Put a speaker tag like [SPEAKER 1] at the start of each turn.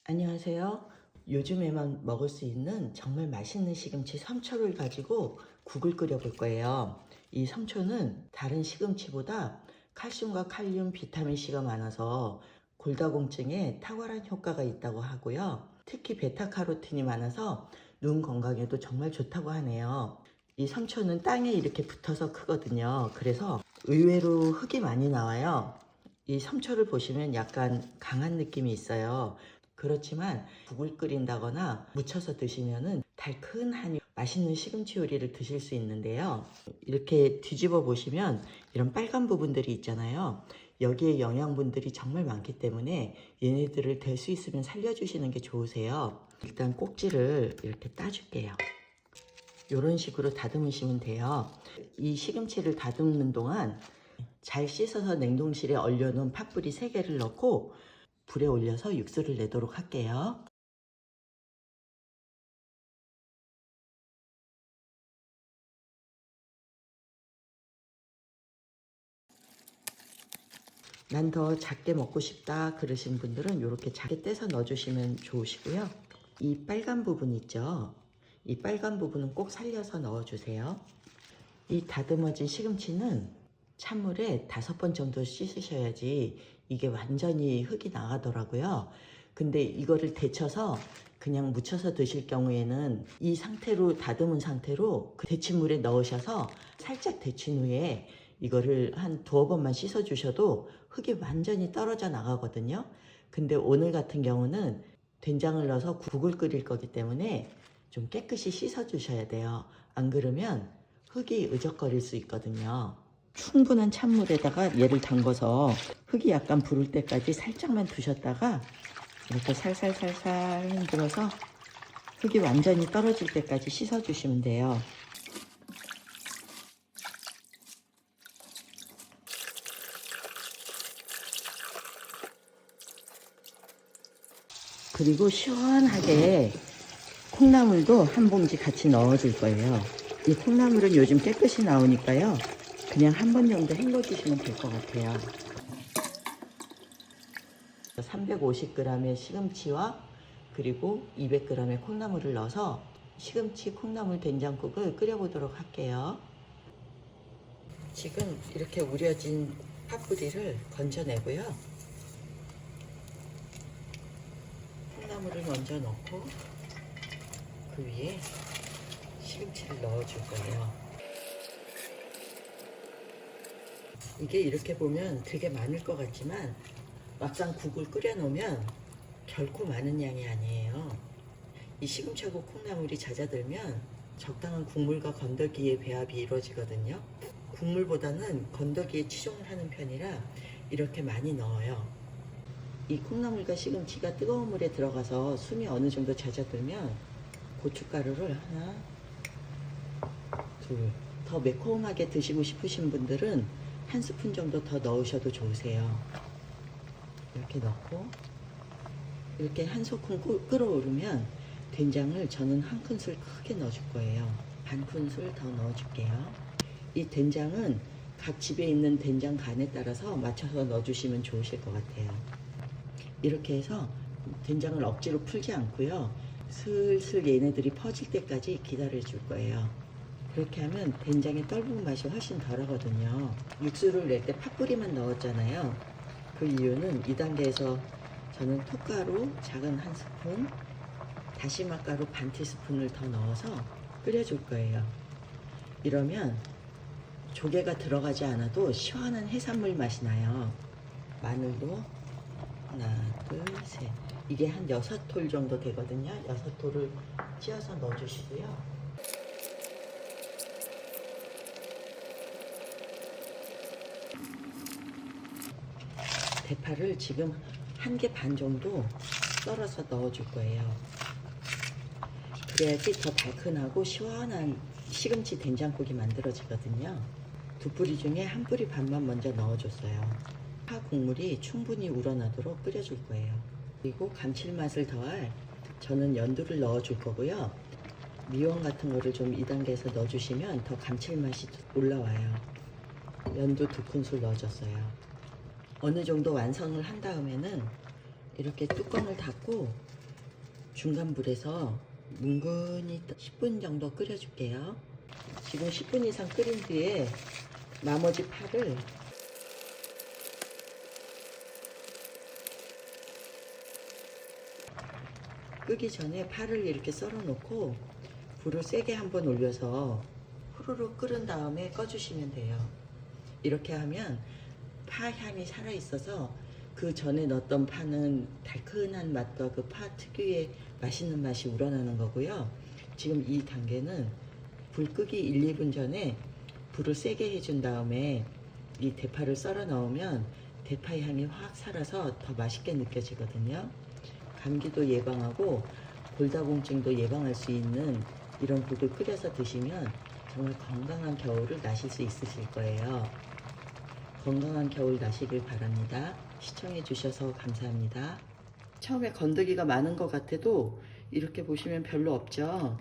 [SPEAKER 1] 안녕하세요. 요즘에만 먹을 수 있는 정말 맛있는 시금치 삼초를 가지고 국을 끓여 볼 거예요. 이 삼초는 다른 시금치보다 칼슘과 칼륨, 비타민C가 많아서 골다공증에 탁월한 효과가 있다고 하고요. 특히 베타카로틴이 많아서 눈 건강에도 정말 좋다고 하네요. 이 삼초는 땅에 이렇게 붙어서 크거든요. 그래서 의외로 흙이 많이 나와요. 이 삼초를 보시면 약간 강한 느낌이 있어요. 그렇지만 국을 끓인다거나 무쳐서 드시면은 달큰한 맛있는 시금치 요리를 드실 수 있는데요. 이렇게 뒤집어 보시면 이런 빨간 부분들이 있잖아요. 여기에 영양분들이 정말 많기 때문에 얘네들을 될 수 있으면 살려주시는 게 좋으세요. 일단 꼭지를 이렇게 따줄게요. 이런 식으로 다듬으시면 돼요. 이 시금치를 다듬는 동안 잘 씻어서 냉동실에 얼려놓은 팥뿌리 3개를 넣고 불에 올려서 육수를 내도록 할게요. 난 더 작게 먹고 싶다 그러신 분들은 이렇게 작게 떼서 넣어주시면 좋으시고요. 이 빨간 부분 있죠? 이 빨간 부분은 꼭 살려서 넣어주세요. 이 다듬어진 시금치는 찬물에 5번 정도 씻으셔야지 이게 완전히 흙이 나가더라고요. 근데 이거를 데쳐서 그냥 무쳐서 드실 경우에는 이 상태로 다듬은 상태로 그 데친물에 넣으셔서 살짝 데친 후에 이거를 한 2번만 씻어 주셔도 흙이 완전히 떨어져 나가거든요. 근데 오늘 같은 경우는 된장을 넣어서 국을 끓일 거기 때문에 좀 깨끗이 씻어 주셔야 돼요. 안 그러면 흙이 으적거릴 수 있거든요. 충분한 찬물에다가 얘를 담궈서 흙이 약간 부를 때까지 살짝만 두셨다가 이렇게 살살살살 흔들어서 흙이 완전히 떨어질 때까지 씻어주시면 돼요. 그리고 시원하게 콩나물도 한 봉지 같이 넣어줄 거예요. 이 콩나물은 요즘 깨끗이 나오니까요. 그냥 한 번 정도 헹궈주시면 될 것 같아요. 350g의 시금치와 그리고 200g의 콩나물을 넣어서 시금치 콩나물 된장국을 끓여보도록 할게요. 지금 이렇게 우려진 팥뿌리를 건져내고요. 콩나물을 먼저 넣고 그 위에 시금치를 넣어줄 거예요. 이게 이렇게 보면 되게 많을 것 같지만 막상 국을 끓여 놓으면 결코 많은 양이 아니에요. 이 시금치하고 콩나물이 잦아들면 적당한 국물과 건더기의 배합이 이루어지거든요. 국물보다는 건더기에 치중을 하는 편이라 이렇게 많이 넣어요. 이 콩나물과 시금치가 뜨거운 물에 들어가서 숨이 어느 정도 잦아들면 고춧가루를 하나, 둘, 더 매콤하게 드시고 싶으신 분들은 한 스푼 정도 더 넣으셔도 좋으세요. 이렇게 넣고 이렇게 한 소끔 끓어오르면 된장을 저는 한 큰술 크게 넣어줄 거예요. 반 큰술 더 넣어줄게요. 이 된장은 각 집에 있는 된장 간에 따라서 맞춰서 넣어주시면 좋으실 것 같아요. 이렇게 해서 된장을 억지로 풀지 않고요. 슬슬 얘네들이 퍼질 때까지 기다려 줄 거예요. 그렇게 하면 된장의 떫은 맛이 훨씬 덜하거든요. 육수를 낼 때 팥뿌리만 넣었잖아요. 그 이유는 이 단계에서 저는 톡가루 작은 한 스푼, 다시마가루 반 티스푼을 더 넣어서 끓여줄 거예요. 이러면 조개가 들어가지 않아도 시원한 해산물 맛이 나요. 마늘도 하나, 둘, 셋. 이게 한 6톨 정도 되거든요. 6톨을 찧어서 넣어주시고요. 대파를 지금 1개 반 정도 썰어서 넣어줄 거예요. 그래야지 더 달큰하고 시원한 시금치 된장국이 만들어지거든요. 2뿌리 중에 1뿌리 반만 먼저 넣어줬어요. 파 국물이 충분히 우러나도록 끓여줄 거예요. 그리고 감칠맛을 더할 저는 연두를 넣어줄 거고요. 미원 같은 거를 좀 2단계에서 넣어주시면 더 감칠맛이 올라와요. 연두 2큰술 넣어줬어요. 어느 정도 완성을 한 다음에는 이렇게 뚜껑을 닫고 중간 불에서 뭉근히 10분 정도 끓여줄게요. 지금 10분 이상 끓인 뒤에 나머지 파를 끄기 전에 파를 이렇게 썰어 놓고 불을 세게 한번 올려서 후루룩 끓은 다음에 꺼주시면 돼요. 이렇게 하면 파 향이 살아 있어서 그 전에 넣었던 파는 달큰한 맛과 그 파 특유의 맛있는 맛이 우러나는 거고요. 지금 이 단계는 불 끄기 1, 2분 전에 불을 세게 해준 다음에 이 대파를 썰어 넣으면 대파 향이 확 살아서 더 맛있게 느껴지거든요. 감기도 예방하고 골다공증도 예방할 수 있는 이런 국을 끓여서 드시면 정말 건강한 겨울을 나실 수 있으실 거예요. 건강한 겨울 나시길 바랍니다. 시청해 주셔서 감사합니다. 처음에 건더기가 많은 것 같아도 이렇게 보시면 별로 없죠.